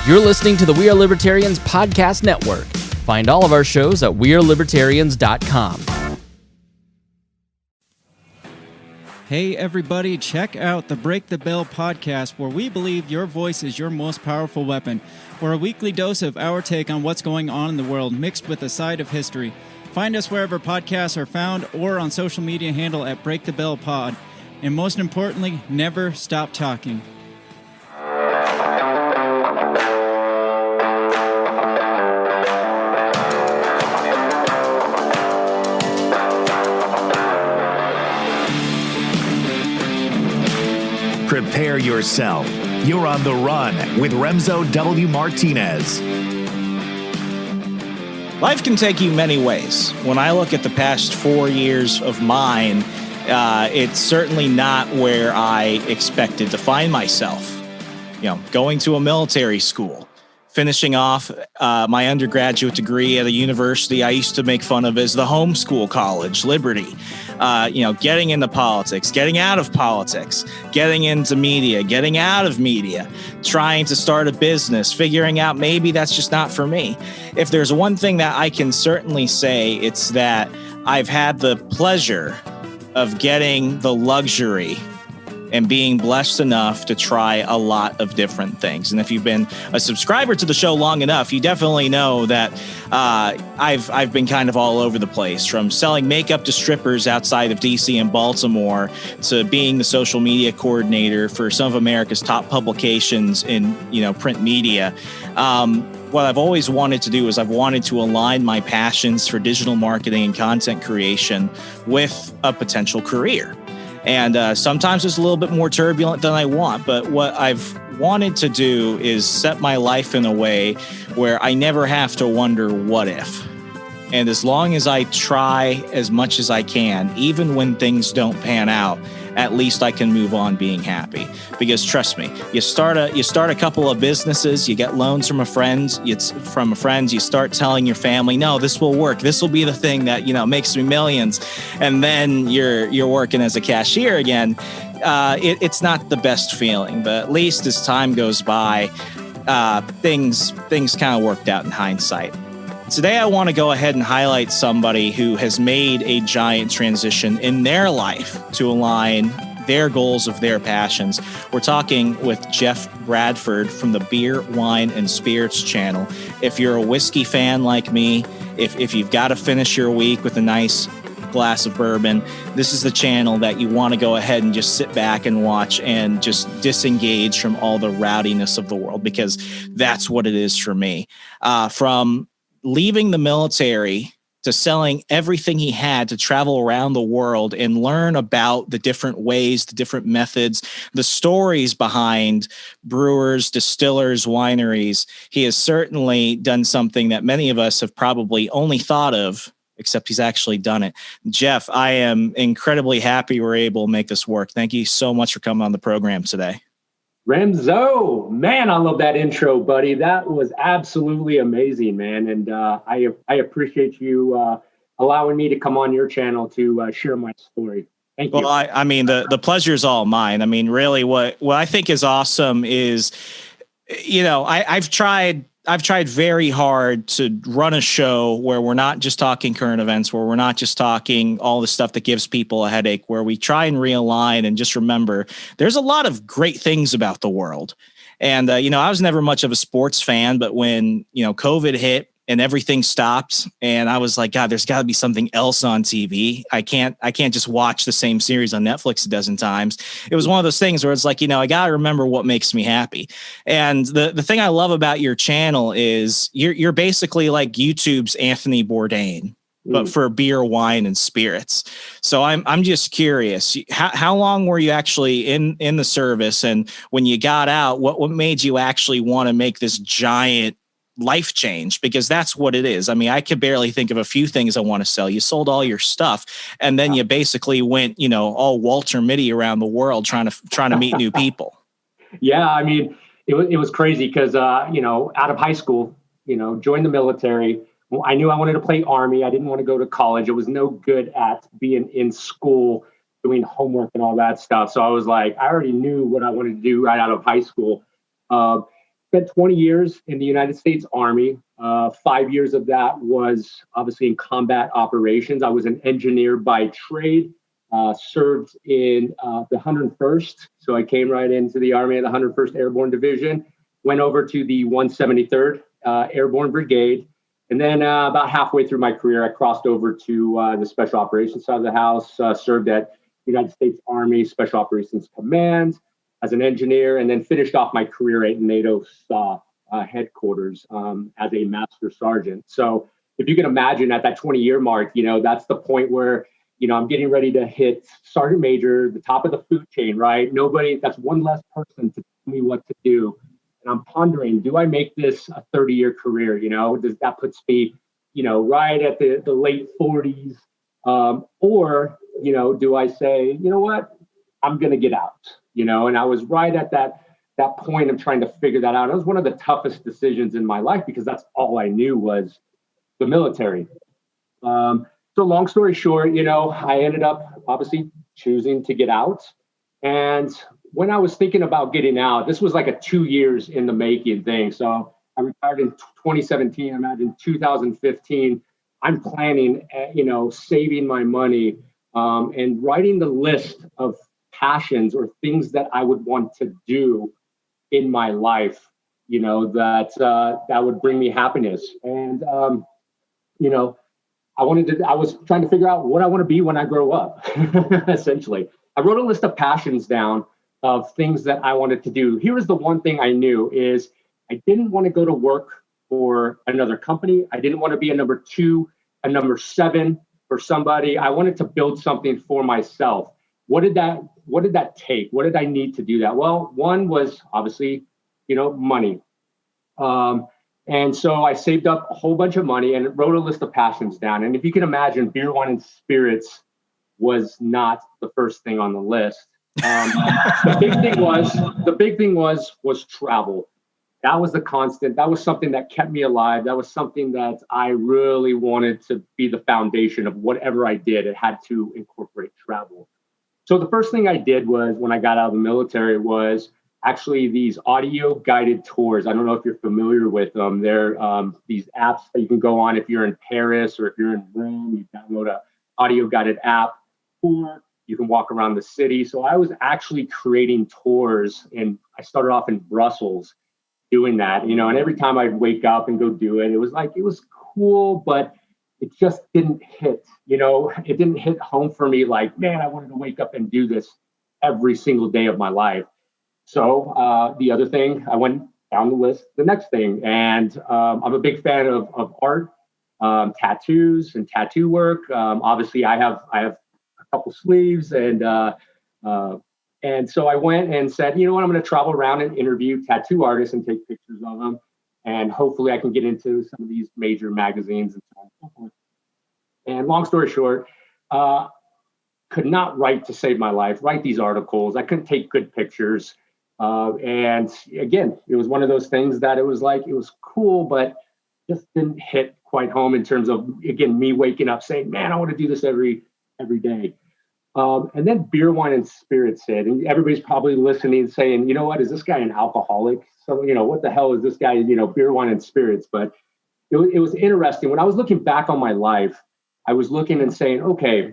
You're listening to the We Are Libertarians podcast network. Find all of our shows at wearelibertarians.com. Hey everybody, check out the Break the Bell podcast, where we believe your voice is your most powerful weapon. For a weekly dose of our take on what's going on in the world, mixed with a side of history. Find us wherever podcasts are found or on social media handle at Break the Bell Pod. And most importantly, never stop talking. Prepare yourself. You're on the run with Remso W. Martinez. Life can take you many ways. When I look at the past 4 years of mine, it's certainly not where I expected to find myself. You know, going to a military school, finishing off my undergraduate degree at a university I used to make fun of as the homeschool college, Liberty. Getting into politics, getting out of politics, getting into media, getting out of media, trying to start a business, figuring out maybe that's just not for me. If there's one thing that I can certainly say, it's that I've had the pleasure of getting the luxury and being blessed enough to try a lot of different things. And if you've been a subscriber to the show long enough, you definitely know that I've been kind of all over the place, from selling makeup to strippers outside of DC and Baltimore to being the social media coordinator for some of America's top publications in, print media. What I've always wanted to do is I've wanted to align my passions for digital marketing and content creation with a potential career. And sometimes it's a little bit more turbulent than I want. But what I've wanted to do is set my life in a way where I never have to wonder what if. And as long as I try as much as I can, even when things don't pan out, at least I can move on being happy. Because trust me, you start a couple of businesses, you get loans from friends, you start telling your family, no, this will work. This will be the thing that, makes me millions. And then you're working as a cashier again. It's not the best feeling, but at least as time goes by, things kind of worked out in hindsight. Today, I want to go ahead and highlight somebody who has made a giant transition in their life to align their goals of their passions. We're talking with Jeff Bradford from the Beer, Wine, and Spirits channel. If you're a whiskey fan like me, if you've got to finish your week with a nice glass of bourbon, this is the channel that you want to go ahead and just sit back and watch and just disengage from all the rowdiness of the world, because that's what it is for me. From leaving the military to selling everything he had to travel around the world and learn about the different ways, the different methods, the stories behind brewers, distillers, wineries, he has certainly done something that many of us have probably only thought of, except he's actually done it. Jeff, I am incredibly happy we're able to make this work. Thank you so much for coming on the program today. Remso, man, I love that intro, buddy. That was absolutely amazing, man. And I appreciate you allowing me to come on your channel to share my story. Thank you. Well, I mean, the pleasure is all mine. I mean, really, what I think is awesome is, I've tried very hard to run a show where we're not just talking current events, where we're not just talking all the stuff that gives people a headache, where we try and realign and just remember there's a lot of great things about the world. And, I was never much of a sports fan, but when, COVID hit and everything stopped and I was like, God, there's got to be something else on TV. I can't just watch the same series on Netflix a dozen times. It was one of those things where it's like, I got to remember what makes me happy. And the thing I love about your channel is you're basically like YouTube's Anthony Bourdain, but for beer, wine, and spirits. So I'm just curious, how long were you actually in the service? And when you got out, what made you actually want to make this giant life change? Because that's what it is. I mean, I could barely think of a few things I want to sell. You sold all your stuff and then you basically went, all Walter Mitty around the world trying to meet new people. Yeah. I mean, it was crazy because, out of high school, joined the military. I knew I wanted to play Army. I didn't want to go to college. I was no good at being in school, doing homework and all that stuff. So I was like, I already knew what I wanted to do right out of high school. spent 20 years in the United States Army. 5 years of that was obviously in combat operations. I was an engineer by trade, served in the 101st. So I came right into the Army at the 101st Airborne Division, went over to the 173rd Airborne Brigade. And then about halfway through my career, I crossed over to the Special Operations side of the house, served at United States Army Special Operations Command as an engineer, and then finished off my career at NATO SOF headquarters as a master sergeant. So if you can imagine at that 20-year mark, that's the point where, I'm getting ready to hit sergeant major, the top of the food chain, right? That's one less person to tell me what to do. And I'm pondering, do I make this a 30-year career? That puts me, right at the late 40s? Or, do I say, you know what, I'm going to get out, and I was right at that point of trying to figure that out. It was one of the toughest decisions in my life because that's all I knew was the military. So long story short, I ended up obviously choosing to get out. And when I was thinking about getting out, this was like a 2 years in the making thing. So I retired in 2017. I imagine 2015, I'm planning, saving my money and writing the list of passions or things that I would want to do in my life, that would bring me happiness. And, I was trying to figure out what I want to be when I grow up, essentially. I wrote a list of passions down of things that I wanted to do. Here was the one thing I knew is I didn't want to go to work for another company. I didn't want to be a number 2, a number 7 for somebody. I wanted to build something for myself. What did that take? What did I need to do that? Well, one was obviously, money. And so I saved up a whole bunch of money and wrote a list of passions down. And if you can imagine, beer, wine, and spirits was not the first thing on the list. The big thing was travel. That was the constant. That was something that kept me alive. That was something that I really wanted to be the foundation of whatever I did. It had to incorporate travel. So the first thing I did was when I got out of the military was actually these audio guided tours. I don't know if you're familiar with them. They're these apps that you can go on if you're in Paris or if you're in Rome. You download a audio guided app, or you can walk around the city. So I was actually creating tours, and I started off in Brussels doing that, and every time I'd wake up and go do it, it was cool, but it just didn't hit, it didn't hit home for me like, man, I wanted to wake up and do this every single day of my life. So the other thing, I went down the list, the next thing, and I'm a big fan of art, tattoos and tattoo work. Obviously, I have a couple sleeves, and so I went and said, you know what, I'm going to travel around and interview tattoo artists and take pictures of them, and hopefully I can get into some of these major magazines and so on and so forth. And long story short, could not write to save my life, write these articles. I couldn't take good pictures. And again, it was one of those things that it was cool, but just didn't hit quite home in terms of, again, me waking up saying, man, I want to do this every day. And then beer, wine, and spirits hit. And everybody's probably listening saying, you know what, is this guy an alcoholic? So, what the hell is this guy, beer, wine, and spirits? But it was interesting. When I was looking back on my life, I was looking and saying, okay,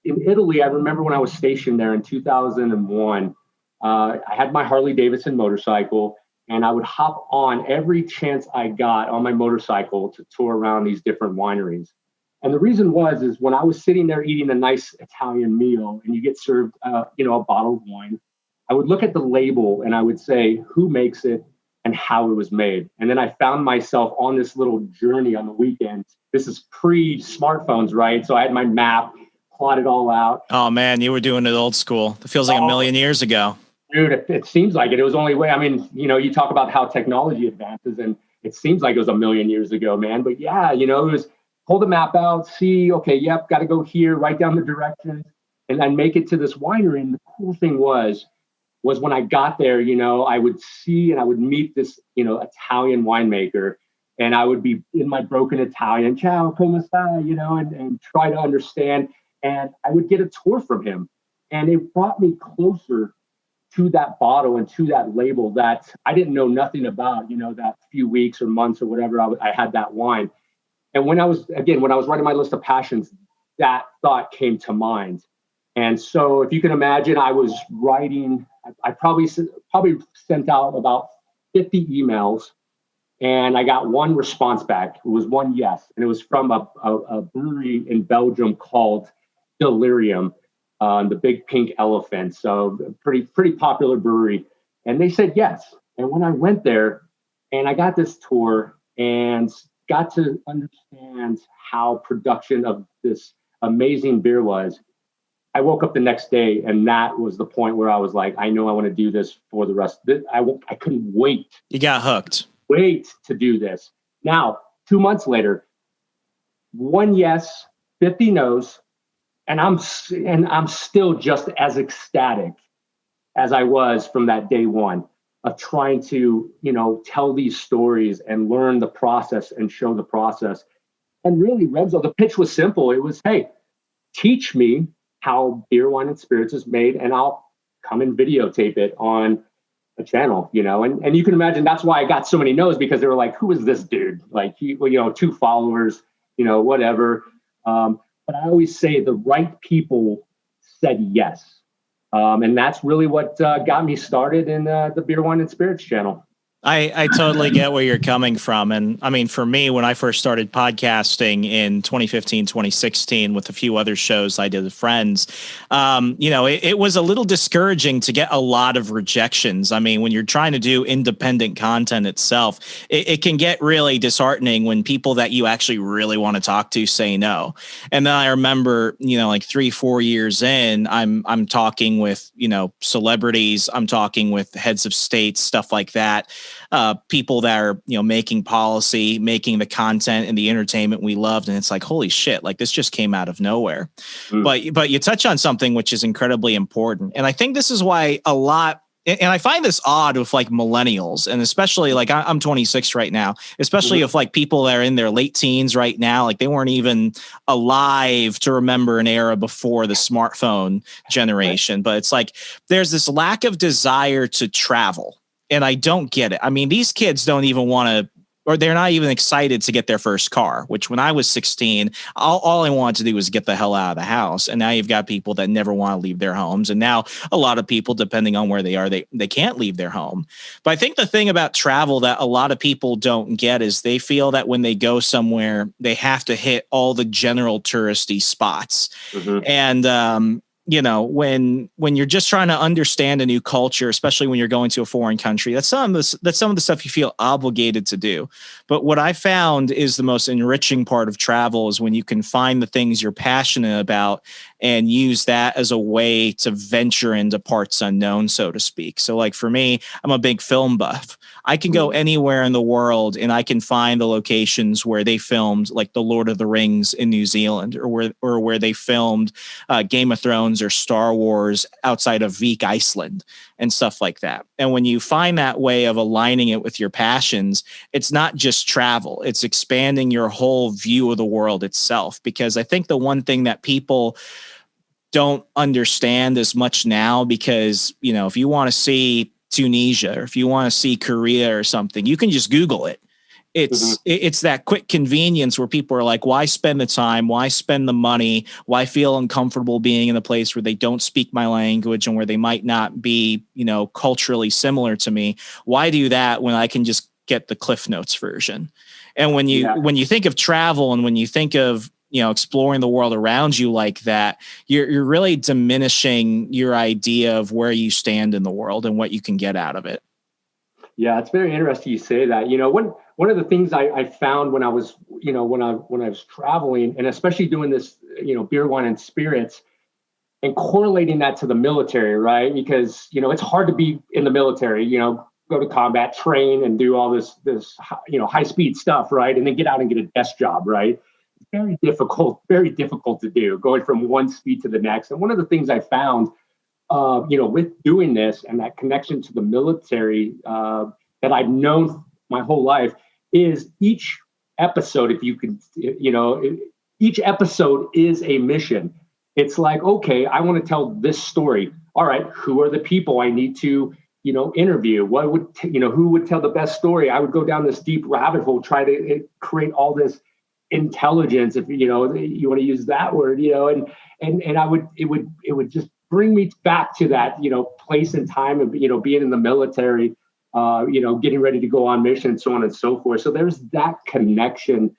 in Italy, I remember when I was stationed there in 2001, I had my Harley Davidson motorcycle, and I would hop on every chance I got on my motorcycle to tour around these different wineries. And the reason is when I was sitting there eating a nice Italian meal and you get served, a bottle of wine, I would look at the label and I would say, who makes it and how it was made. And then I found myself on this little journey on the weekend. This is pre-smartphones, right? So I had my map, plotted all out. Oh, man, you were doing it old school. It feels like a million years ago. Dude, it seems like it. It was the only way. I mean, you talk about how technology advances, and it seems like it was a million years ago, man. But yeah, it was pull the map out, see, okay, yep, got to go here, write down the directions, and then make it to this winery. And the cool thing was when I got there, I would see and I would meet this, Italian winemaker, and I would be in my broken Italian, ciao, come sta, and try to understand. And I would get a tour from him, and it brought me closer to that bottle and to that label that I didn't know nothing about, that few weeks or months or whatever I had that wine. And when I was writing my list of passions, that thought came to mind. And so if you can imagine, I was writing, I probably sent out about 50 emails, and I got one response back. It was one yes. And it was from a brewery in Belgium called Delirium, the Big Pink Elephant. So pretty popular brewery. And they said yes. And when I went there and I got this tour and got to understand how production of this amazing beer was, I woke up the next day, and that was the point where I was like, I know I want to do this for the rest of it. I couldn't wait. You got hooked. Wait to do this. Now, 2 months later, one yes, 50 no's, and I'm still just as ecstatic as I was from that day one of trying to, tell these stories and learn the process and show the process. And really, Remso, the pitch was simple. It was, hey, teach me how beer, wine, and spirits is made, and I'll come and videotape it on a channel, and you can imagine that's why I got so many no's, because they were like, who is this dude? Like, 2 followers, whatever. But I always say the right people said yes. And that's really what got me started in the Beer, Wine, and Spirits channel. I totally get where you're coming from. And I mean, for me, when I first started podcasting in 2015, 2016, with a few other shows I did with friends, it was a little discouraging to get a lot of rejections. I mean, when you're trying to do independent content itself, it can get really disheartening when people that you actually really want to talk to say no. And then I remember, like 3-4 years in, I'm talking with, celebrities, I'm talking with heads of states, stuff like that. People that are, making policy, making the content and the entertainment we loved. And it's like, holy shit, like this just came out of nowhere. But you touch on something which is incredibly important. And I think this is why a lot, and I find this odd with like millennials, and especially like I'm 26 right now, especially if like people that are in their late teens right now, like they weren't even alive to remember an era before the smartphone generation. But it's like, there's this lack of desire to travel. And I don't get it. I mean, these kids don't even want to, or they're not even excited to get their first car, which when I was 16, all I wanted to do was get the hell out of the house. And now you've got people that never want to leave their homes. And now a lot of people, depending on where they are, they can't leave their home. But I think the thing about travel that a lot of people don't get is they feel that when they go somewhere, they have to hit all the general touristy spots. And, when you're just trying to understand a new culture, especially when you're going to a foreign country, that's some of the stuff you feel obligated to do. But what I found is the most enriching part of travel is when you can find the things you're passionate about and use that as a way to venture into parts unknown, so to speak. So like for me, I'm a big film buff. I can go anywhere in the world and I can find the locations where they filmed like The Lord of the Rings in New Zealand, or where they filmed Game of Thrones or Star Wars outside of Vik, Iceland, and stuff like that. And when you find that way of aligning it with your passions, it's not just travel, it's expanding your whole view of the world itself. Because I think the one thing that people don't understand as much now, because, if you want to see Tunisia, or if you want to see Korea or something, you can just Google it. It's that quick convenience where people are like, why spend the time? Why spend the money? Why feel uncomfortable being in a place where they don't speak my language and where they might not be, culturally similar to me? Why do that when I can just get the Cliff Notes version? And when you think of travel and when you think of, exploring the world around you like that, you're really diminishing your idea of where you stand in the world and what you can get out of it. Yeah, it's very interesting you say that. One of the things I found when I was, when I was traveling, and especially doing this, beer, wine, and spirits, and correlating that to the military, right? Because, it's hard to be in the military, go to combat, train, and do all this high speed stuff, right? And then get out and get a desk job, right? Very difficult to do, going from one speed to the next. And one of the things I found, with doing this and that connection to the military that I've known my whole life, is each episode, each episode is a mission. It's like, okay, I want to tell this story. all right, who are the people I need to, interview? What would, who would tell the best story? I would go down this deep rabbit hole, try to create all this intelligence, if you want to use that word, and it would just bring me back to that, place and time of, being in the military, getting ready to go on mission, so on and so forth. So there's that connection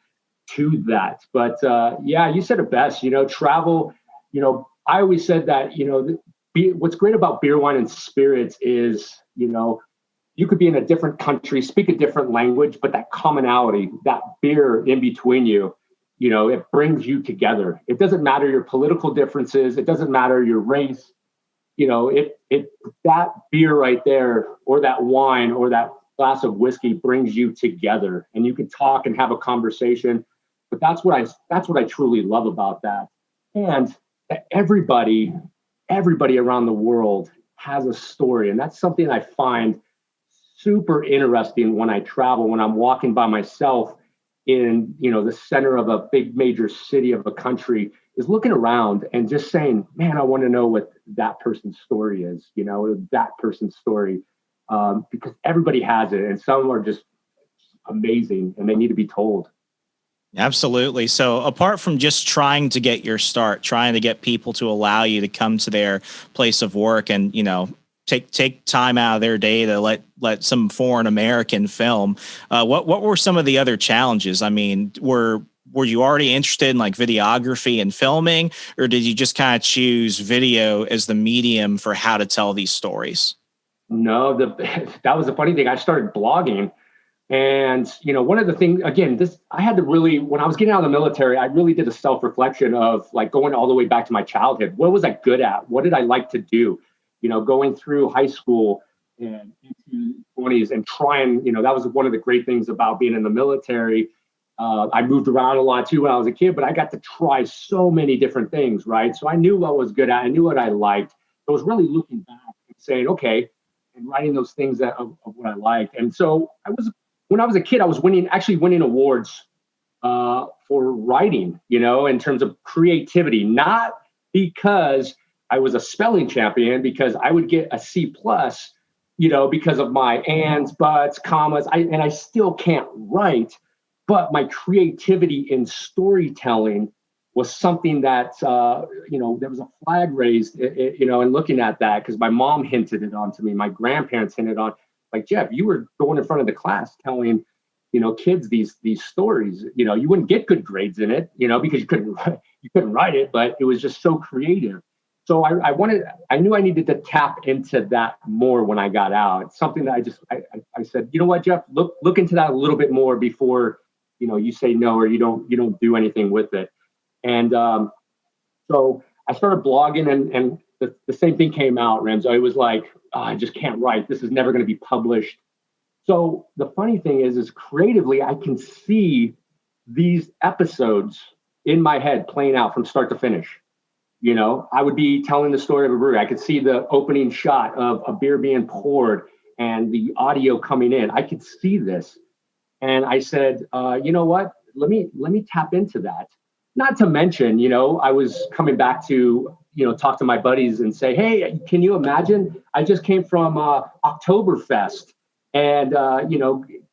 to that. But yeah, you said it best, travel, I always said that, what's great about beer, wine, and spirits is, you could be in a different country, speak a different language, but that commonality, that beer in between you, it brings you together. It doesn't matter your political differences. It doesn't matter your race. That beer right there, or that wine, or that glass of whiskey brings you together, and you can talk and have a conversation. But that's what I truly love about that. And everybody around the world has a story. And that's something I find super interesting when I travel, when I'm walking by myself in, the center of a big major city of a country, is looking around and just saying, man, I want to know what that person's story is, that person's story, because everybody has it, and some are just amazing and they need to be told. Absolutely. So apart from just trying to get your start, trying to get people to allow you to come to their place of work and, take time out of their day to let some foreign American film, what were some of the other challenges? I mean, were you already interested in like videography and filming, or did you just kind of choose video as the medium for how to tell these stories? No, that was the funny thing. I started blogging. And, one of the things, again, I had to really, when I was getting out of the military, I really did a self-reflection of like going all the way back to my childhood. What was I good at? What did I like to do? Going through high school and into 20s and trying, that was one of the great things about being in the military. I moved around a lot too when I was a kid, but I got to try so many different things, right? So I knew what I was good at. I knew what I liked. I was really looking back and saying, okay, and writing those things of what I liked. And so when I was a kid, I was actually winning awards for writing, in terms of creativity, not because I was a spelling champion, because I would get a C+, because of my ands, buts, commas, and I still can't write, but my creativity in storytelling was something that, there was a flag raised, and looking at that, because my mom hinted it on to me, my grandparents hinted on, like, Jeff, you were going in front of the class telling, kids these stories. You wouldn't get good grades in it, because you couldn't write it, but it was just so creative. So I knew I needed to tap into that more when I got out. It's something that I said, you know what, Jeff, look into that a little bit more before, you say no, or you don't do anything with it. And so I started blogging, and the same thing came out, Remso. It was like, I just can't write. This is never going to be published. So the funny thing is creatively, I can see these episodes in my head playing out from start to finish. I would be telling the story of a brewery. I could see the opening shot of a beer being poured and the audio coming in. I could see this. And I said, you know what? Let me tap into that. Not to mention, I was coming back to, talk to my buddies and say, hey, can you imagine? I just came from Oktoberfest and,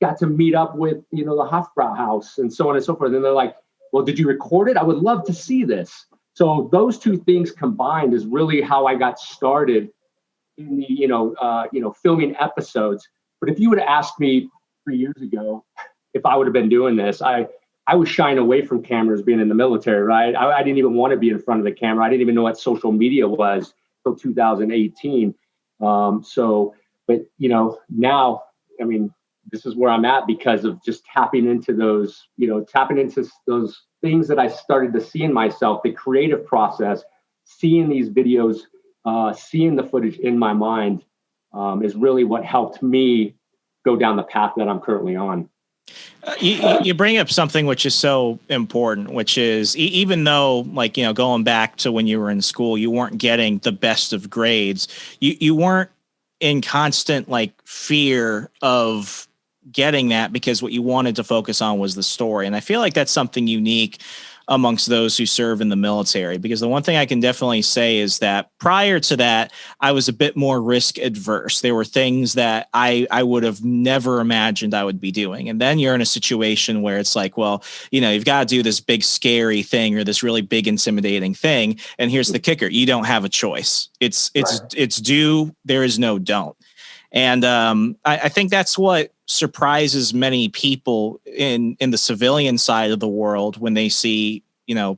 got to meet up with, the Hofbrauhaus and so on and so forth. And they're like, well, did you record it? I would love to see this. So those two things combined is really how I got started in the, filming episodes. But if you would have asked me 3 years ago if I would have been doing this, I was shying away from cameras being in the military, right? I didn't even want to be in front of the camera. I didn't even know what social media was until 2018. But now, I mean, this is where I'm at because of just tapping into those things that I started to see in myself, the creative process, seeing these videos, seeing the footage in my mind is really what helped me go down the path that I'm currently on. You bring up something which is so important, which is even though, like, going back to when you were in school, you weren't getting the best of grades. You weren't in constant fear of getting that, because what you wanted to focus on was the story. And I feel like that's something unique amongst those who serve in the military. Because the one thing I can definitely say is that prior to that, I was a bit more risk adverse. There were things that I would have never imagined I would be doing. And then you're in a situation where it's like, well, you've got to do this big scary thing or this really big intimidating thing. And here's the kicker. You don't have a choice. It's do. There is no don't. And I think that's what surprises many people in the civilian side of the world when they see,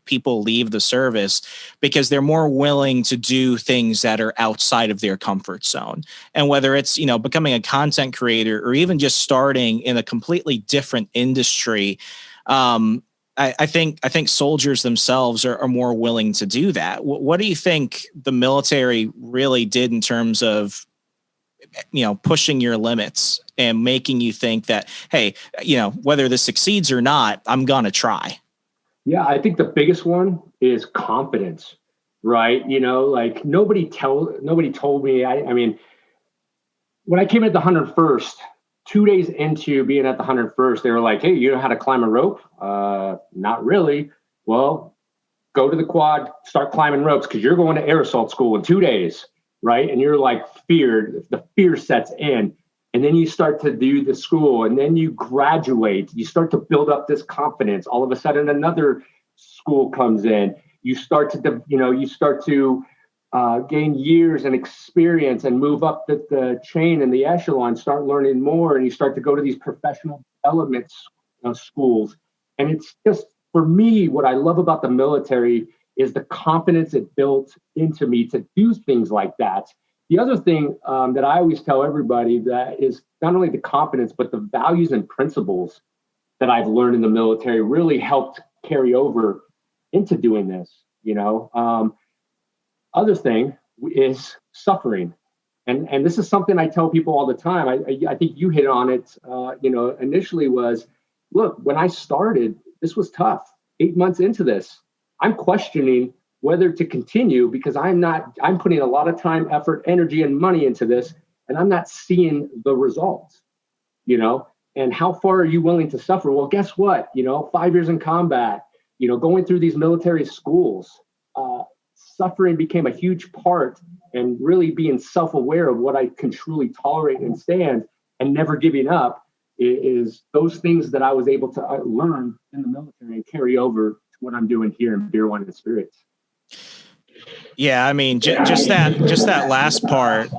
people leave the service, because they're more willing to do things that are outside of their comfort zone. And whether it's, becoming a content creator or even just starting in a completely different industry, I think soldiers themselves are more willing to do that. What do you think the military really did in terms of, pushing your limits and making you think that, hey, whether this succeeds or not, I'm going to try? Yeah, I think the biggest one is confidence, right? Like nobody told me, I mean, when I came at the 101st, 2 days into being at the 101st, they were like, hey, you know how to climb a rope? Not really. Well, go to the quad, start climbing ropes, because you're going to air assault school in 2 days, right? And you're like the fear sets in. And then you start to do the school, and then you graduate. You start to build up this confidence. All of a sudden, another school comes in. You start to gain years and experience and move up the chain and the echelon, start learning more, and you start to go to these professional development schools. And it's just, for me, what I love about the military is the confidence it built into me to do things like that. The other thing that I always tell everybody that is not only the confidence, but the values and principles that I've learned in the military really helped carry over into doing this. Other thing is suffering. And this is something I tell people all the time. I think you hit on it, initially was, look, when I started, this was tough. 8 months into this, I'm questioning whether to continue, because I'm putting a lot of time, effort, energy, and money into this, and I'm not seeing the results, and how far are you willing to suffer? Well, guess what? 5 years in combat, going through these military schools, suffering became a huge part, and really being self-aware of what I can truly tolerate and stand, and never giving up is those things that I was able to learn in the military and carry over to what I'm doing here in Beer, Wine, and Spirits. Yeah, I mean, just that last part.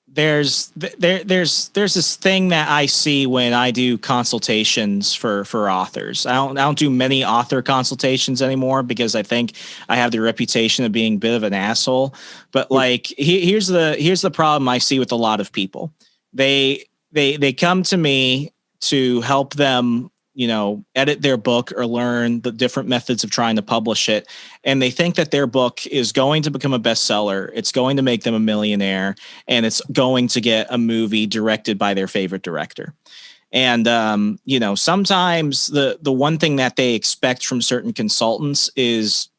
There's this thing that I see when I do consultations for authors. I don't do many author consultations anymore, because I think I have the reputation of being a bit of an asshole. But like, here's the problem I see with a lot of people. They come to me to help them, edit their book or learn the different methods of trying to publish it. And they think that their book is going to become a bestseller. It's going to make them a millionaire, and it's going to get a movie directed by their favorite director. And, sometimes the one thing that they expect from certain consultants is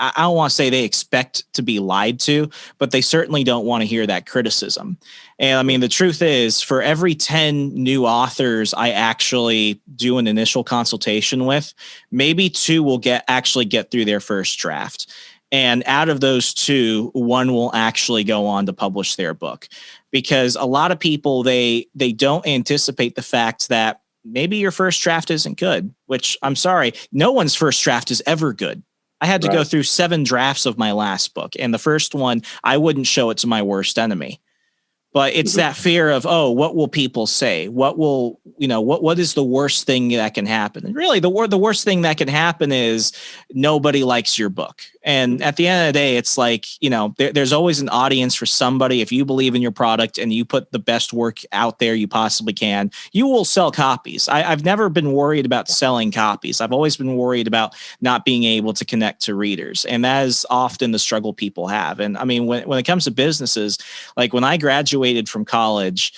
I don't want to say they expect to be lied to, but they certainly don't want to hear that criticism. And I mean, the truth is, for every 10 new authors I actually do an initial consultation with, maybe 2 will actually get through their first draft. And out of those 2, 1 will actually go on to publish their book. Because a lot of people, they don't anticipate the fact that maybe your first draft isn't good, which, I'm sorry, no one's first draft is ever good. I had to go through 7 drafts of my last book, and the first one, I wouldn't show it to my worst enemy. But it's that fear of, oh, what will people say? What will, what is the worst thing that can happen? And really, the worst thing that can happen is nobody likes your book. And at the end of the day, it's like, there's always an audience for somebody. If you believe in your product and you put the best work out there you possibly can, you will sell copies. I've never been worried about selling copies. I've always been worried about not being able to connect to readers. And that is often the struggle people have. And I mean, when it comes to businesses, like when I graduated from college,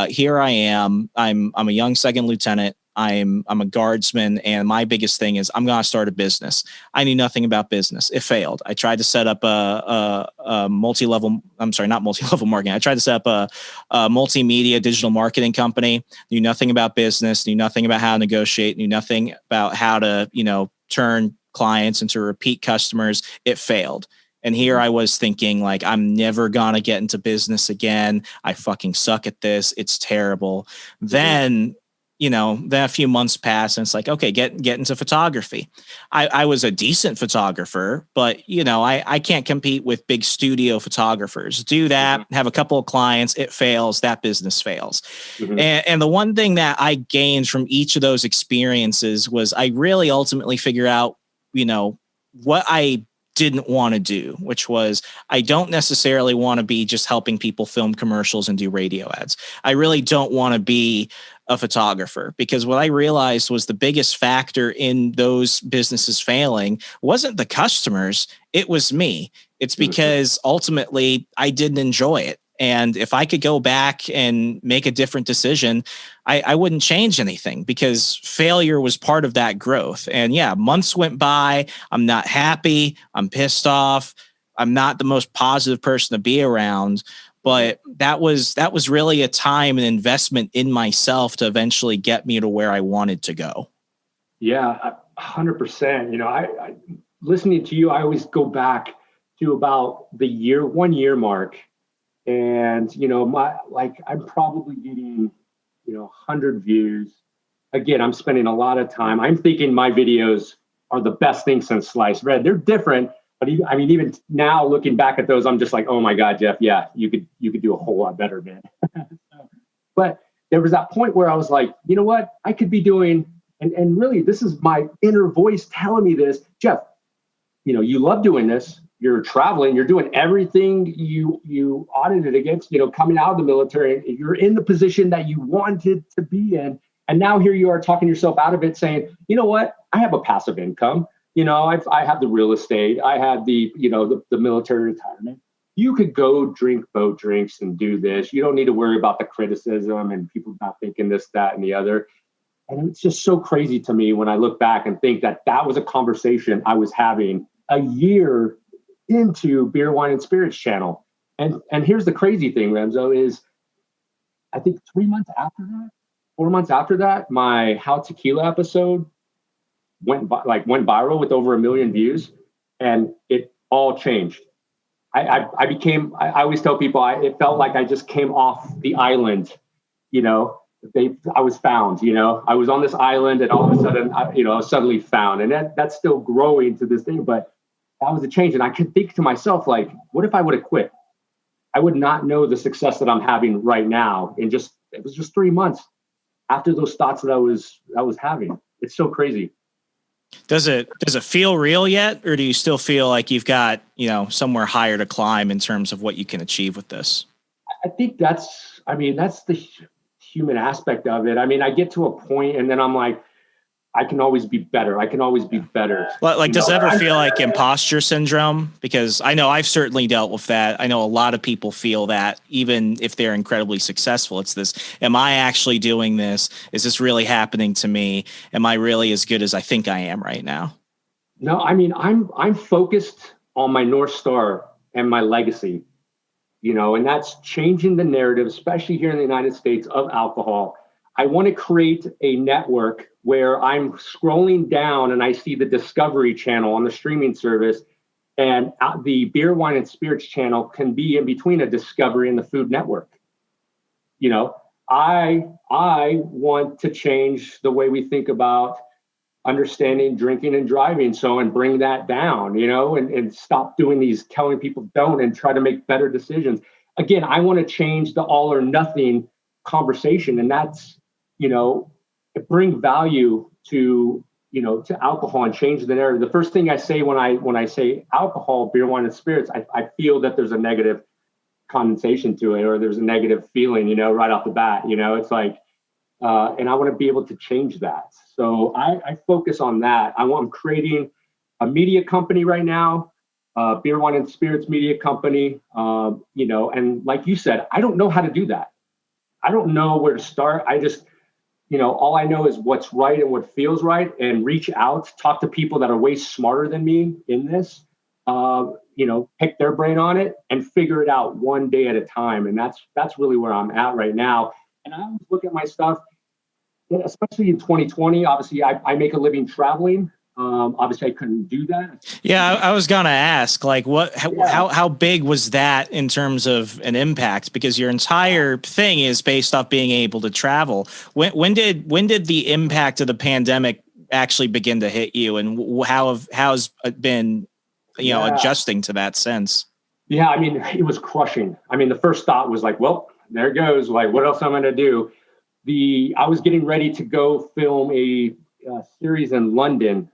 here I am. I'm a young second lieutenant. I'm a guardsman, and my biggest thing is I'm going to start a business. I knew nothing about business. It failed. I tried to set up a multi-level, I'm sorry, not multi-level marketing. I tried to set up a multimedia digital marketing company, knew nothing about business, knew nothing about how to negotiate, knew nothing about how to, turn clients into repeat customers. It failed. And here I was thinking, like, I'm never going to get into business again. I fucking suck at this. It's terrible. Then, then a few months pass and it's like, okay, get into photography. I was a decent photographer, but, I can't compete with big studio photographers. Do that, have a couple of clients, it fails, that business fails. And the one thing that I gained from each of those experiences was I really ultimately figure out, what I didn't want to do, which was I don't necessarily want to be just helping people film commercials and do radio ads. I really don't want to be a photographer, because what I realized was the biggest factor in those businesses failing wasn't the customers, it was me. It's because ultimately I didn't enjoy it. And if I could go back and make a different decision, I wouldn't change anything, because failure was part of that growth. And yeah, months went by. I'm not happy. I'm pissed off. I'm not the most positive person to be around. But that was really a time and investment in myself to eventually get me to where I wanted to go. Yeah, 100%. I listening to you, I always go back to about the 1 year mark. And, I'm probably getting, 100 views. Again, I'm spending a lot of time. I'm thinking my videos are the best thing since sliced bread. They're different, but even now looking back at those, I'm just like, oh my God, Jeff, yeah, you could do a whole lot better, man. But there was that point where I was like, you know what, I could be doing, and really, this is my inner voice telling me this, Jeff, you love doing this. You're traveling, you're doing everything you audited against, coming out of the military. You're in the position that you wanted to be in. And now here you are talking yourself out of it, saying, you know what, I have a passive income. I have the real estate. I have the military retirement. You could go drink boat drinks and do this. You don't need to worry about the criticism and people not thinking this, that, and the other. And it's just so crazy to me when I look back and think that was a conversation I was having a year into Beer, Wine, and Spirits channel. And here's the crazy thing, Remso, is I think 4 months after that, my How Tequila episode went viral with over 1 million views, and it all changed. I always tell people, it felt like I just came off the island, I was found, I was on this island, and all of a sudden, I was suddenly found. And that's still growing to this thing, but that was a change. And I could think to myself, like, what if I would have quit? I would not know the success that I'm having right now. It was just 3 months after those thoughts that I was having. It's so crazy. Does it feel real yet? Or do you still feel like you've got, somewhere higher to climb in terms of what you can achieve with this? I think that's the human aspect of it. I get to a point and then I'm like, I can always be better. Does it ever feel like imposter syndrome? Because I know I've certainly dealt with that. I know a lot of people feel that, even if they're incredibly successful. It's this, am I actually doing this? Is this really happening to me? Am I really as good as I think I am right now? No, I'm focused on my North Star and my legacy, and that's changing the narrative, especially here in the United States, of alcohol. I want to create a network where I'm scrolling down and I see the Discovery Channel on the streaming service, and the Beer, Wine, and Spirits channel can be in between a Discovery and the Food Network. I want to change the way we think about understanding drinking and driving, and bring that down, and stop doing these telling people don't and try to make better decisions. Again, I want to change the all or nothing conversation, and that's, bring value to alcohol and change the narrative. The first thing I say when I say alcohol, beer, wine, and spirits, I feel that there's a negative connotation to it, or there's a negative feeling, right off the bat. It's like, and I want to be able to change that. So I focus on that. I'm creating a media company right now, Beer, Wine, and Spirits media company. And like you said, I don't know how to do that. I don't know where to start. all I know is what's right and what feels right, and reach out, talk to people that are way smarter than me in this, pick their brain on it and figure it out one day at a time. And that's really where I'm at right now. And I always look at my stuff, especially in 2020. Obviously, I make a living traveling. Obviously, I couldn't do that. Yeah, I was gonna ask, like, how big was that in terms of an impact? Because your entire thing is based off being able to travel. When did the impact of the pandemic actually begin to hit you, and how's it been, adjusting to that sense? Yeah, I mean, it was crushing. I mean, the first thought was like, well, there it goes. Like, what else am I gonna do? I was getting ready to go film a series in London.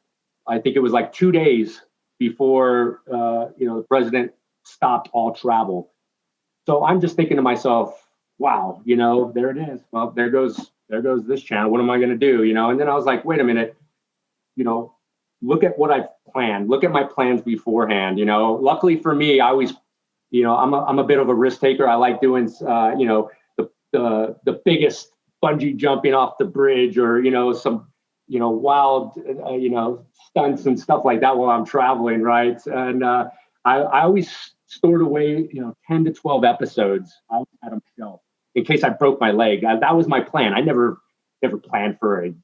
I think it was like 2 days before, the president stopped all travel. So I'm just thinking to myself, wow, there it is. Well, there goes this channel. What am I going to do? And then I was like, wait a minute, look at what I've planned. Look at my plans beforehand. Luckily for me, I always, I'm a bit of a risk taker. I like doing, the biggest bungee jumping off the bridge, or, some, wild, stunts and stuff like that while I'm traveling, right? And I always stored away, 10 to 12 episodes. I always had them shelved in case I broke my leg. That was my plan. I never planned for a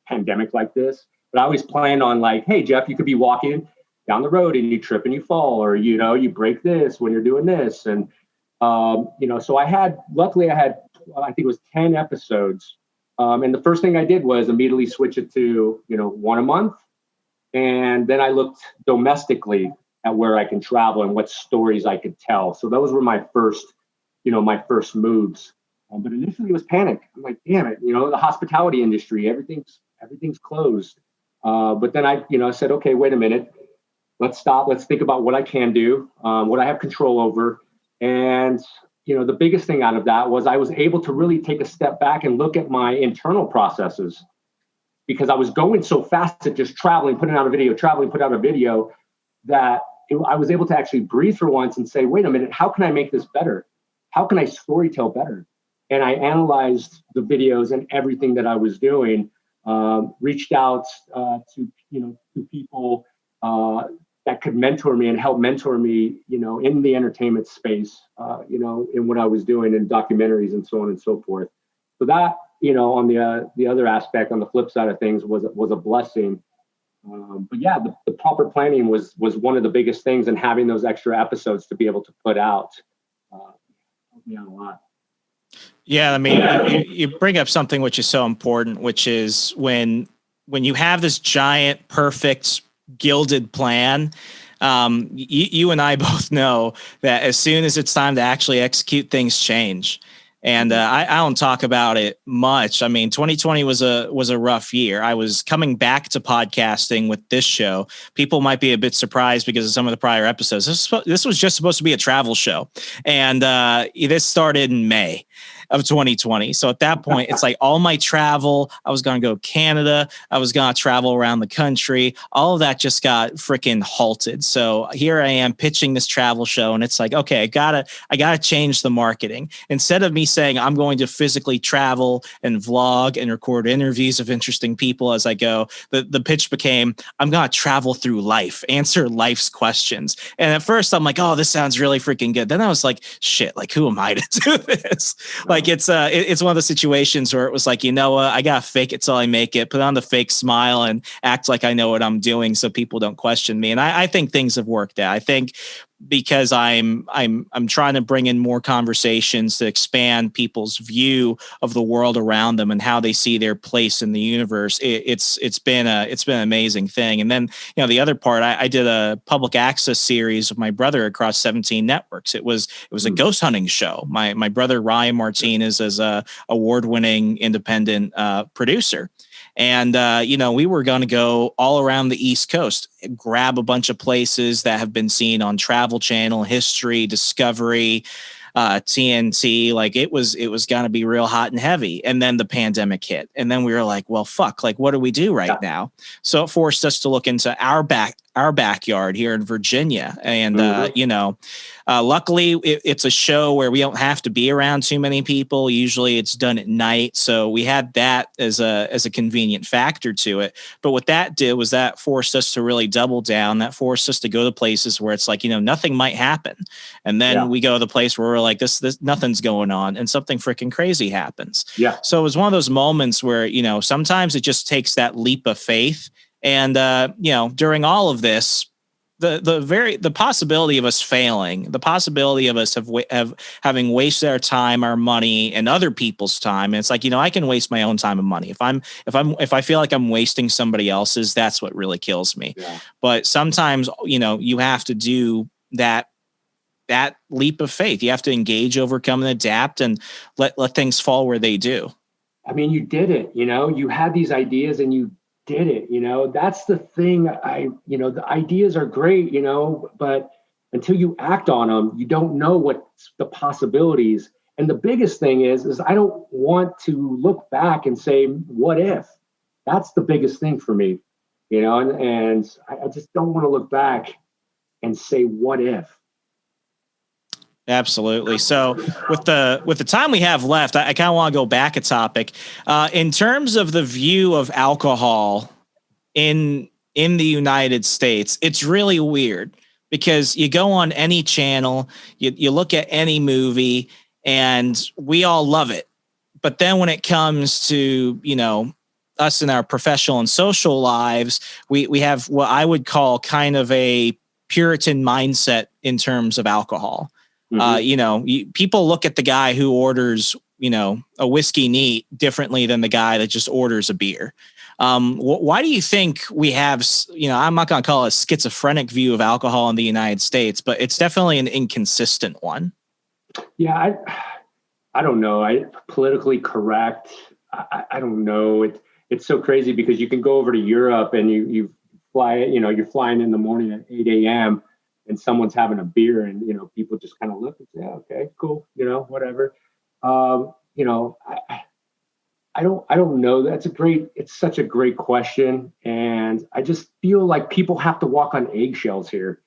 pandemic like this, but I always planned on like, hey, Jeff, you could be walking down the road and you trip and you fall, or, you break this when you're doing this. And, so luckily I had, I think it was 10 episodes. And the first thing I did was immediately switch it to, one a month. And then I looked domestically at where I can travel and what stories I could tell. So those were my first moves. But initially it was panic. I'm like, damn it, the hospitality industry, everything's closed. But then I said, okay, wait a minute, let's stop. Let's think about what I can do, what I have control over. And the biggest thing out of that was I was able to really take a step back and look at my internal processes, because I was going so fast at just traveling, putting out a video, that I was able to actually breathe for once and say, wait a minute, how can I make this better? How can I storytell better? And I analyzed the videos and everything that I was doing, reached out to people that could mentor me and help mentor me, in the entertainment space, in what I was doing in documentaries and so on and so forth. So that, on the other aspect, on the flip side of things, was a blessing. But yeah, the proper planning was one of the biggest things, and having those extra episodes to be able to put out helped me out a lot. Yeah, I mean, you bring up something which is so important, which is when you have this giant, perfect, gilded plan, you and I both know that as soon as it's time to actually execute, things change. And I don't talk about it much. I mean, 2020 was a rough year. I was coming back to podcasting with this show. People might be a bit surprised because of some of the prior episodes. This was just supposed to be a travel show. And this started in May of 2020. So at that point, it's like all my travel, I was going to go to Canada. I was going to travel around the country. All of that just got freaking halted. So here I am pitching this travel show. And it's like, okay, I gotta change the marketing. Instead of me saying I'm going to physically travel and vlog and record interviews of interesting people as I go, the pitch became, I'm going to travel through life, answer life's questions. And at first I'm like, oh, this sounds really freaking good. Then I was like, shit, like who am I to do this? Like it's one of the situations where it was like, I got to fake it till I make it, put on the fake smile and act like I know what I'm doing so people don't question me. And I think things have worked out. I think because I'm trying to bring in more conversations to expand people's view of the world around them and how they see their place in the universe. It's been an amazing thing. And then, the other part, I did a public access series with my brother across 17 networks. It was a ghost hunting show. My brother, Ryan Martinez, is a award-winning independent producer. And, we were going to go all around the East Coast, grab a bunch of places that have been seen on Travel Channel, History, Discovery, TNT. Like it was going to be real hot and heavy. And then the pandemic hit. And then we were like, well, fuck, like, what do we do right now? So it forced us to look into our back our backyard here in Virginia. And, luckily it's a show where we don't have to be around too many people. Usually it's done at night. So we had that as a convenient factor to it. But what that did was that forced us to really double down. That forced us to go to places where it's like, nothing might happen. And then we go to the place where we're like, this nothing's going on, and something freaking crazy happens. Yeah. So it was one of those moments where, sometimes it just takes that leap of faith. And, during all of this, the possibility of us failing, the possibility of us having wasted our time, our money, and other people's time. And it's like, I can waste my own time and money. If I feel like I'm wasting somebody else's, that's what really kills me. Yeah. But sometimes, you have to do that leap of faith. You have to engage, overcome, and adapt, and let things fall where they do. I mean, you did it, you had these ideas and you did it, that's the thing. The ideas are great, but until you act on them, you don't know what's the possibilities. And the biggest thing is I don't want to look back and say, what if? That's the biggest thing for me, and I just don't want to look back and say, what if? Absolutely. So with the time we have left, I kind of want to go back a topic in terms of the view of alcohol in the United States. It's really weird because you go on any channel, you look at any movie, and we all love it. But then when it comes to, us in our professional and social lives, we have what I would call kind of a Puritan mindset in terms of alcohol. Mm-hmm. People look at the guy who orders, a whiskey neat differently than the guy that just orders a beer. Why do you think we have, I'm not going to call it a schizophrenic view of alcohol in the United States, but it's definitely an inconsistent one. Yeah, I don't know. Politically correct. I don't know. It's so crazy because you can go over to Europe and you fly, you're flying in the morning at 8 a.m. and someone's having a beer, and, people just kind of look and say, okay, cool, whatever. I don't know. It's such a great question. And I just feel like people have to walk on eggshells here,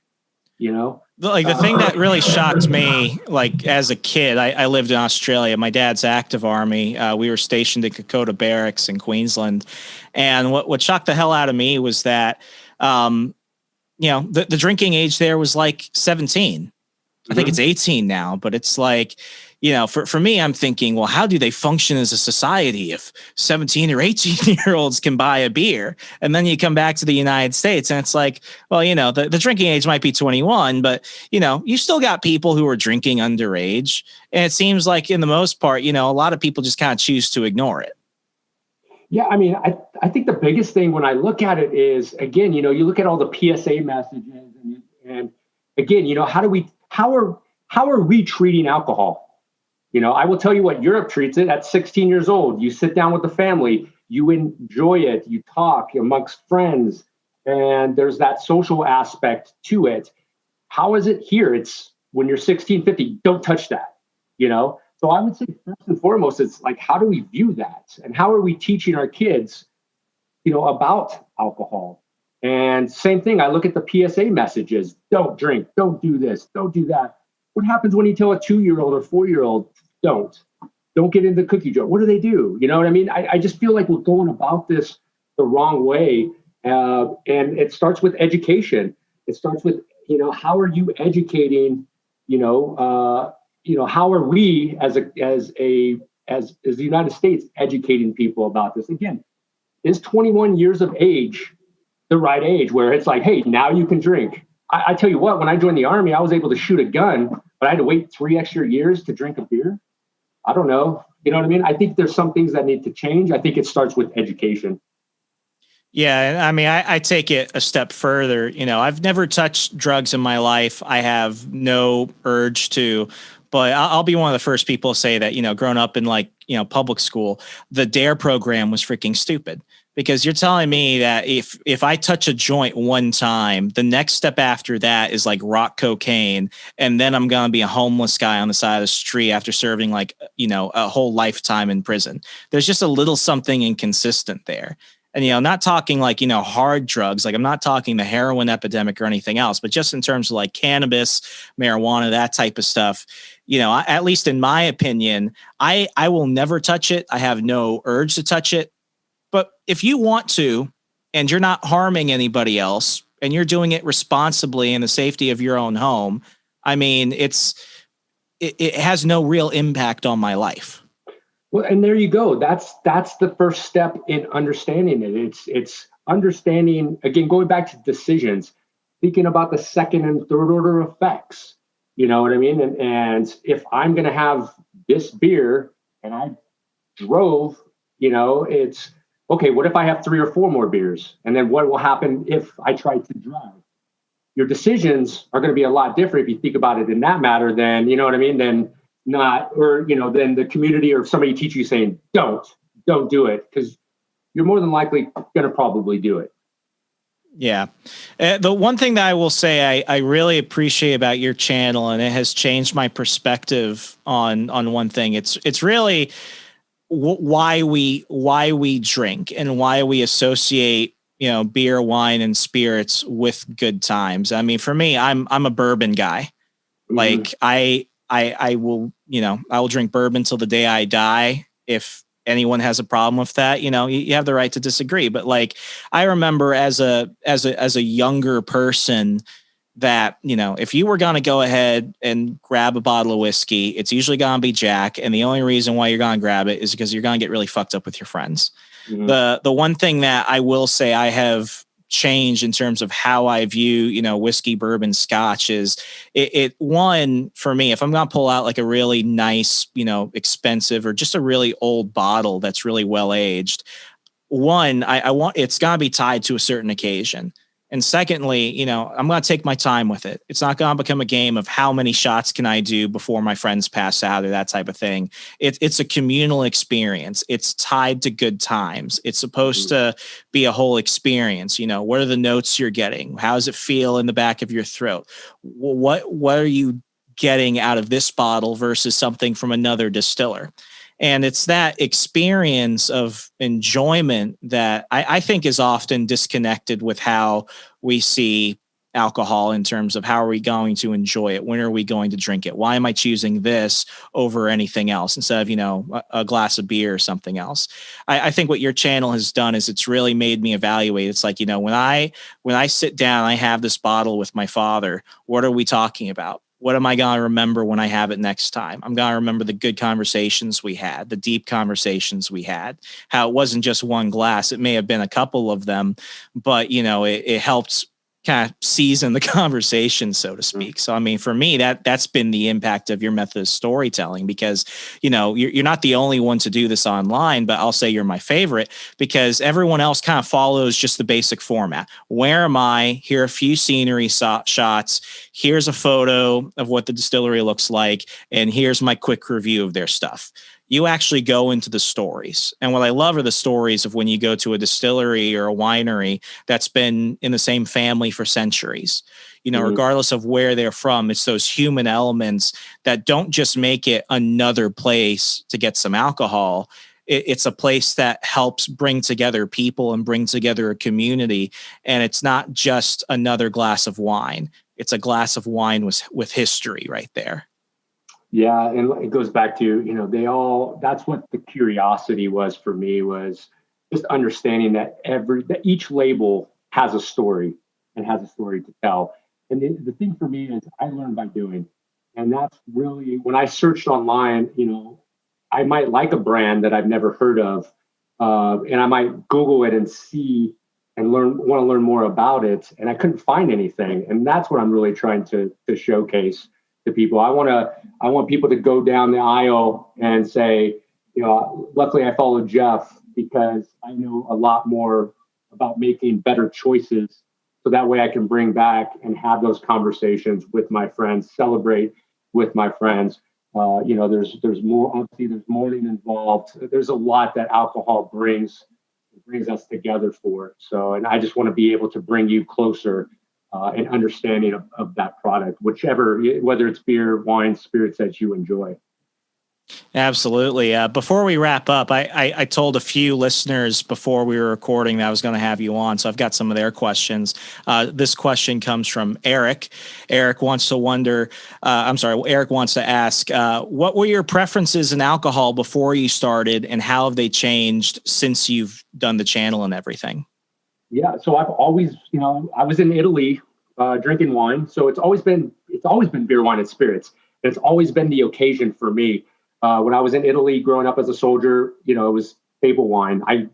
Like the thing that really shocked me, like as a kid, I lived in Australia. My dad's active army. We were stationed at Kokoda Barracks in Queensland. And what shocked the hell out of me was that, the drinking age there was like 17. I think it's 18 now, but it's like, for me, I'm thinking, well, how do they function as a society if 17 or 18-year-olds can buy a beer? And then you come back to the United States and it's like, well, the drinking age might be 21, but, you still got people who are drinking underage. And it seems like in the most part, a lot of people just kind of choose to ignore it. Yeah, I mean, I think the biggest thing when I look at it is, again, you look at all the PSA messages and again, how are we treating alcohol? I will tell you what Europe treats it at 16 years old. You sit down with the family, you enjoy it, you talk amongst friends, and there's that social aspect to it. How is it here? It's when you're 16, 50, don't touch that, So I would say first and foremost, it's like, how do we view that? And how are we teaching our kids, about alcohol? And same thing, I look at the PSA messages, don't drink, don't do this, don't do that. What happens when you tell a 2-year-old or 4-year-old, don't get in the cookie jar? What do they do? You know what I mean? I just feel like we're going about this the wrong way. And it starts with education. It starts with, how are you educating, how are we as the United States educating people about this? Again, is 21 years of age the right age where it's like, hey, now you can drink? I tell you what, when I joined the Army, I was able to shoot a gun, but I had to wait 3 extra years to drink a beer. I don't know. You know what I mean? I think there's some things that need to change. I think it starts with education. Yeah. I mean, I take it a step further. I've never touched drugs in my life. I have no urge to, but I'll be one of the first people to say that, growing up in public school, the DARE program was freaking stupid. Because you're telling me that if I touch a joint one time, the next step after that is like rock cocaine. And then I'm going to be a homeless guy on the side of the street after serving a whole lifetime in prison. There's just a little something inconsistent there. And, not talking like, hard drugs, like I'm not talking the heroin epidemic or anything else, but just in terms of like cannabis, marijuana, that type of stuff, at least in my opinion, I will never touch it. I have no urge to touch it. But if you want to, and you're not harming anybody else, and you're doing it responsibly in the safety of your own home, I mean, it has no real impact on my life. Well, and there you go. That's the first step in understanding it. It's understanding, again, going back to decisions, thinking about the second and third order effects. You know what I mean? And if I'm going to have this beer and I drove, it's okay. What if I have 3 or 4 more beers? And then what will happen if I try to drive? Your decisions are going to be a lot different if you think about it in that matter than, you know what I mean? Then not, or, then the community or somebody teach you saying, don't do it, because you're more than likely going to probably do it. Yeah. The one thing that I will say I really appreciate about your channel, and it has changed my perspective on one thing. It's really why we drink and why we associate beer, wine, and spirits with good times. I mean, for me, I'm a bourbon guy. Mm-hmm. Like I will, I will drink bourbon till the day I die. If anyone has a problem with that, you have the right to disagree. But like, I remember as a younger person that, if you were going to go ahead and grab a bottle of whiskey, it's usually going to be Jack. And the only reason why you're going to grab it is because you're going to get really fucked up with your friends. Mm-hmm. The one thing that I will say I have changed in terms of how I view, whiskey, bourbon, scotch is it one for me, if I'm going to pull out like a really nice, expensive or just a really old bottle that's really well aged, one, I want, it's got to be tied to a certain occasion. And secondly, I'm going to take my time with it. It's not going to become a game of how many shots can I do before my friends pass out or that type of thing. It's a communal experience. It's tied to good times. It's supposed to be a whole experience. What are the notes you're getting? How does it feel in the back of your throat? What are you getting out of this bottle versus something from another distiller? And it's that experience of enjoyment that I think is often disconnected with how we see alcohol in terms of how are we going to enjoy it? When are we going to drink it? Why am I choosing this over anything else instead of, a glass of beer or something else? I think what your channel has done is it's really made me evaluate. It's like, when I sit down, I have this bottle with my father. What are we talking about? What am I going to remember when I have it next time? I'm going to remember the good conversations we had, the deep conversations we had, how it wasn't just one glass. It may have been a couple of them, but, it helped kind of season the conversation, so to speak. So, I mean, for me, that's been the impact of your method of storytelling because, you're not the only one to do this online, but I'll say you're my favorite because everyone else kind of follows just the basic format. Where am I? Here are a few scenery shots. Here's a photo of what the distillery looks like. And here's my quick review of their stuff. You actually go into the stories. And what I love are the stories of when you go to a distillery or a winery that's been in the same family for centuries. Regardless of where they're from, it's those human elements that don't just make it another place to get some alcohol. It's a place that helps bring together people and bring together a community. And it's not just another glass of wine. It's a glass of wine with history right there. Yeah, and it goes back to, that's what the curiosity was for me, was just understanding that each label has a story and has a story to tell. And the thing for me is I learned by doing. And that's really, when I searched online, I might like a brand that I've never heard of, and I might Google it and see and want to learn more about it. And I couldn't find anything. And that's what I'm really trying to showcase to people. I want people to go down the aisle and say, luckily I follow Jeff because I know a lot more about making better choices. So that way I can bring back and have those conversations with my friends, celebrate with my friends. There's more, obviously there's mourning involved. There's a lot that alcohol brings us together for. So, and I just want to be able to bring you closer and understanding of that product, whether it's beer, wine, spirits that you enjoy. Absolutely. Before we wrap up, I told a few listeners before we were recording that I was going to have you on, so I've got some of their questions. This question comes from Eric. Eric wants to ask, what were your preferences in alcohol before you started, and how have they changed since you've done the channel and everything? Yeah, so I've always, I was in Italy drinking wine, so it's always been beer, wine, and spirits. It's always been the occasion for me. When I was in Italy growing up as a soldier, it was table wine. I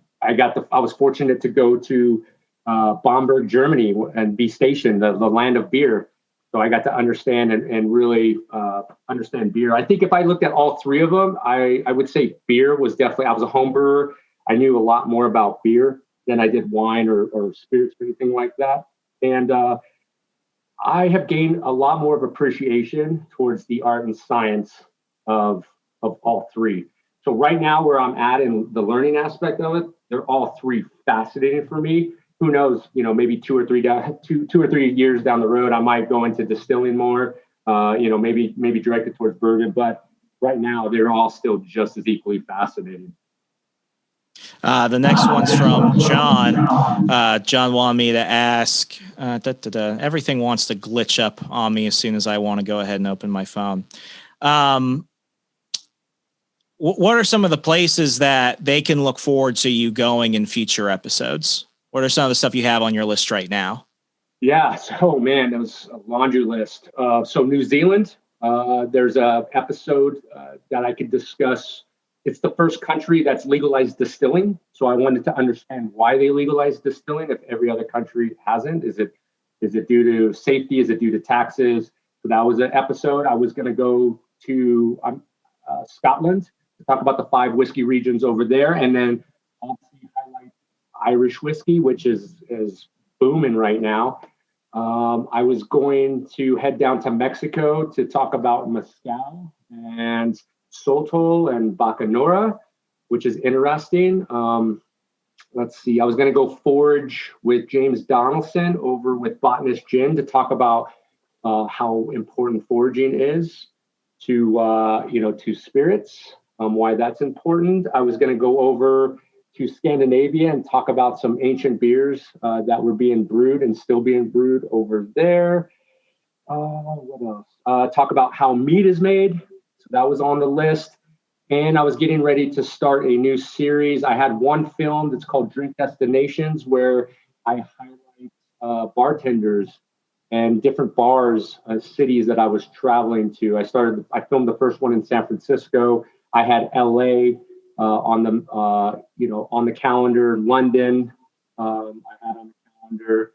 was fortunate to go to Bamberg, Germany, and be stationed, the land of beer. So I got to understand and really understand beer. I think if I looked at all three of them, I would say beer was definitely, I was a home brewer. I knew a lot more about beer than I did wine or spirits or anything like that. And I have gained a lot more of appreciation towards the art and science of all three. So right now where I'm at in the learning aspect of it, they're all three fascinating for me. Who knows, maybe 2 or 3 years down the road, I might go into distilling more, maybe directed towards bourbon. But right now they're all still just as equally fascinating. The next one's from John. John wanted me to ask, everything wants to glitch up on me as soon as I want to go ahead and open my phone. What are some of the places that they can look forward to you going in future episodes? What are some of the stuff you have on your list right now? Yeah. So, man, that was a laundry list. So New Zealand, there's a episode that I could discuss. It's the first country that's legalized distilling. So I wanted to understand why they legalized distilling if every other country hasn't. Is it due to safety? Is it due to taxes? So that was an episode. I was going to go to Scotland to talk about the 5 whiskey regions over there, and then obviously highlight Irish whiskey, which is booming right now. I was going to head down to Mexico to talk about mezcal and Sotol and Bacanora, which is interesting. Let's see. I was going to go forage with James Donaldson over with Botanist Gin to talk about how important foraging is to spirits, why that's important. I was going to go over to Scandinavia and talk about some ancient beers that were being brewed and still being brewed over there. What else? Talk about how meat is made. So that was on the list. And I was getting ready to start a new series. I had one film that's called Drink Destinations, where I highlight bartenders and different bars, cities that I was traveling to. I filmed the first one in San Francisco. I had LA on the calendar. London, I had on the calendar,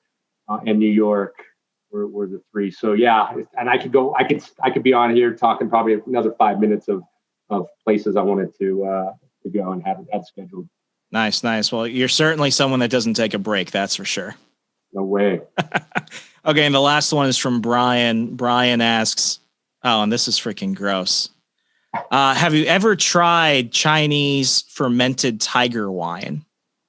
and New York were the 3. So yeah, and I could be on here talking probably another 5 minutes of places I wanted to go and have scheduled. Nice. Well, you're certainly someone that doesn't take a break. That's for sure. No way. Okay, and the last one is from Brian. Brian asks, and this is freaking gross. Have you ever tried Chinese fermented tiger wine?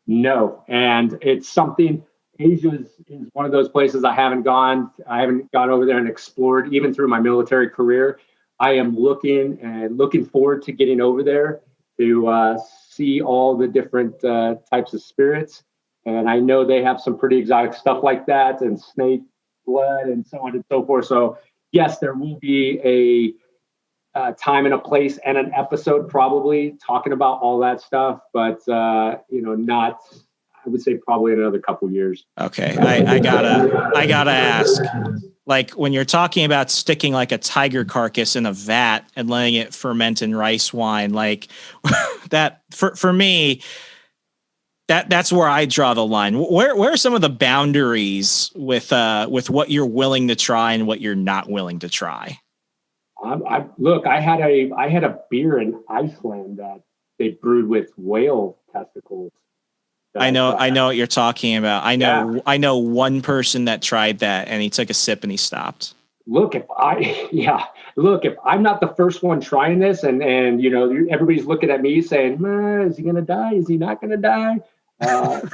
No, and it's something. Asia is one of those places I haven't gone. I haven't gone over there and explored, even through my military career. I am looking forward to getting over there to see all the different types of spirits. And I know they have some pretty exotic stuff like that, and snake blood and so on and so forth. So yes, there will be a time and a place and an episode probably talking about all that stuff, but not. I would say probably another couple years. Okay, I gotta ask. Like when you're talking about sticking like a tiger carcass in a vat and letting it ferment in rice wine, like that for me, that's where I draw the line. Where are some of the boundaries with what you're willing to try and what you're not willing to try? Look, I had a beer in Iceland that they brewed with whale testicles. I know what you're talking about. I know one person that tried that and he took a sip and he stopped. Look, if I'm not the first one trying this and everybody's looking at me saying, is he going to die? Is he not going to die? I'm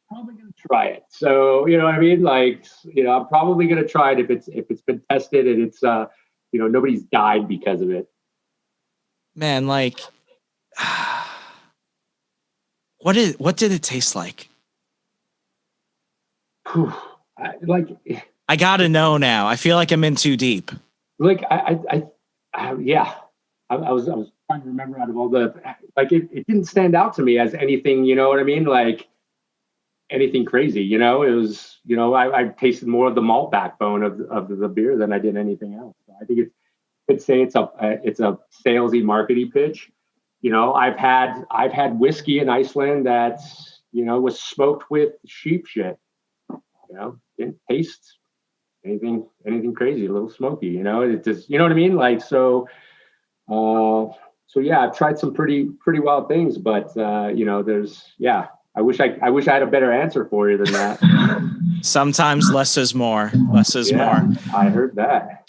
probably going to try it. So, you know what I mean? Like, I'm probably going to try it if it's been tested and it's, nobody's died because of it. Man, like, what did it taste like? Whew. I gotta know now. I feel like I'm in too deep. Like yeah. I was trying to remember out of all the, like, it didn't stand out to me as anything, you know what I mean? Like anything crazy, you know. It was, you know, I tasted more of the malt backbone of the beer than I did anything else. So I think could say it's a salesy, markety pitch. You know, I've had whiskey in Iceland that, you know, was smoked with sheep shit. You know, didn't taste anything crazy, a little smoky. You know, it just, you know what I mean? Like, so yeah, I've tried some pretty wild things, but you know, I wish I had a better answer for you than that. Sometimes less is more. Less is more. I heard that.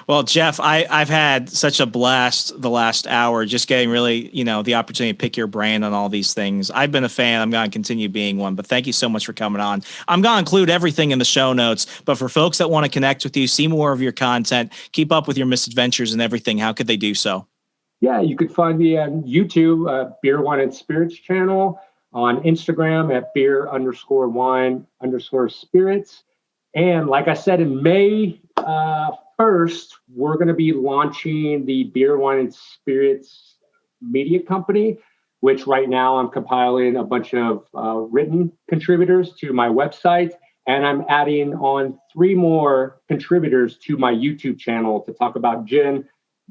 Well, Jeff, I've had such a blast the last hour, just getting really, you know, the opportunity to pick your brain on all these things. I've been a fan. I'm going to continue being one, but thank you so much for coming on. I'm going to include everything in the show notes, but for folks that want to connect with you, see more of your content, keep up with your misadventures and everything, how could they do so? Yeah, you could find me on YouTube, Beer, Wine, and Spirits channel, on Instagram at beer_wine_spirits. And like I said, in May 1st, we're going to be launching the Beer, Wine, and Spirits media company, which right now I'm compiling a bunch of written contributors to my website. And I'm adding on 3 more contributors to my YouTube channel to talk about gin,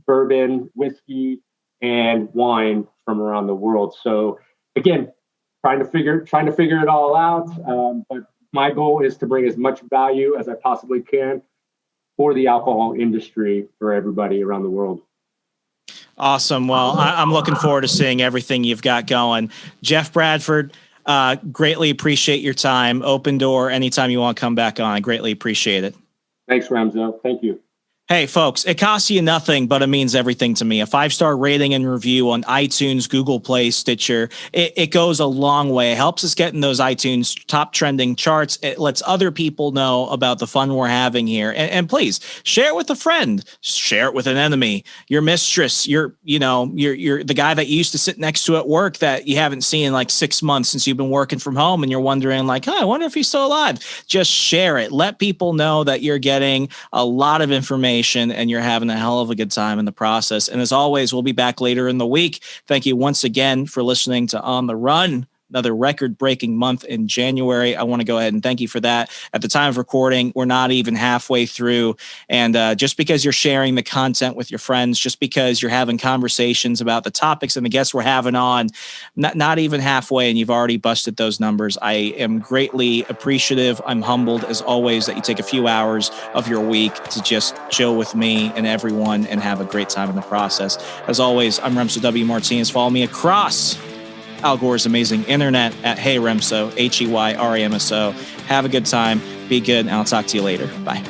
bourbon, whiskey, and wine from around the world. So again, trying to figure it all out. But my goal is to bring as much value as I possibly can for the alcohol industry for everybody around the world. Awesome. Well, I'm looking forward to seeing everything you've got going. Jeff Bradford, greatly appreciate your time. Open door anytime you want to come back on. I greatly appreciate it. Thanks, Remso. Thank you. Hey, folks, it costs you nothing, but it means everything to me. A 5-star rating and review on iTunes, Google Play, Stitcher. It goes a long way. It helps us get in those iTunes top trending charts. It lets other people know about the fun we're having here. And please share it with a friend. Share it with an enemy. Your mistress, you're the guy that you used to sit next to at work that you haven't seen in like 6 months since you've been working from home, and you're wondering like, I wonder if he's still alive. Just share it. Let people know that you're getting a lot of information and you're having a hell of a good time in the process. And as always, we'll be back later in the week. Thank you once again for listening to On the Run. Another record-breaking month in January. I want to go ahead and thank you for that. At the time of recording, we're not even halfway through. And just because you're sharing the content with your friends, just because you're having conversations about the topics and the guests we're having on, not even halfway, and you've already busted those numbers, I am greatly appreciative. I'm humbled, as always, that you take a few hours of your week to just chill with me and everyone and have a great time in the process. As always, I'm Remso W. Martinez. Follow me across Al Gore's amazing internet at Hey Remso, HEYRAMSO. Have a good time. Be good, and I'll talk to you later. Bye.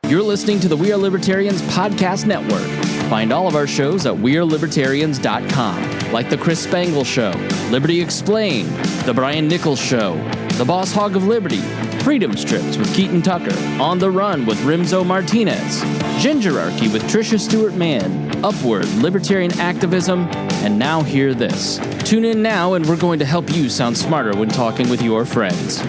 You're listening to the We Are Libertarians podcast network. Find all of our shows at wearelibertarians.com, like The Chris Spangle Show, Liberty Explained, The Brian Nichols Show, The Boss Hog of Liberty, Freedom Strips with Keaton Tucker, On the Run with Remso Martinez, Gingerarchy with Tricia Stewart-Mann, Upward, Libertarian Activism, and Now Hear This. Tune in now and we're going to help you sound smarter when talking with your friends.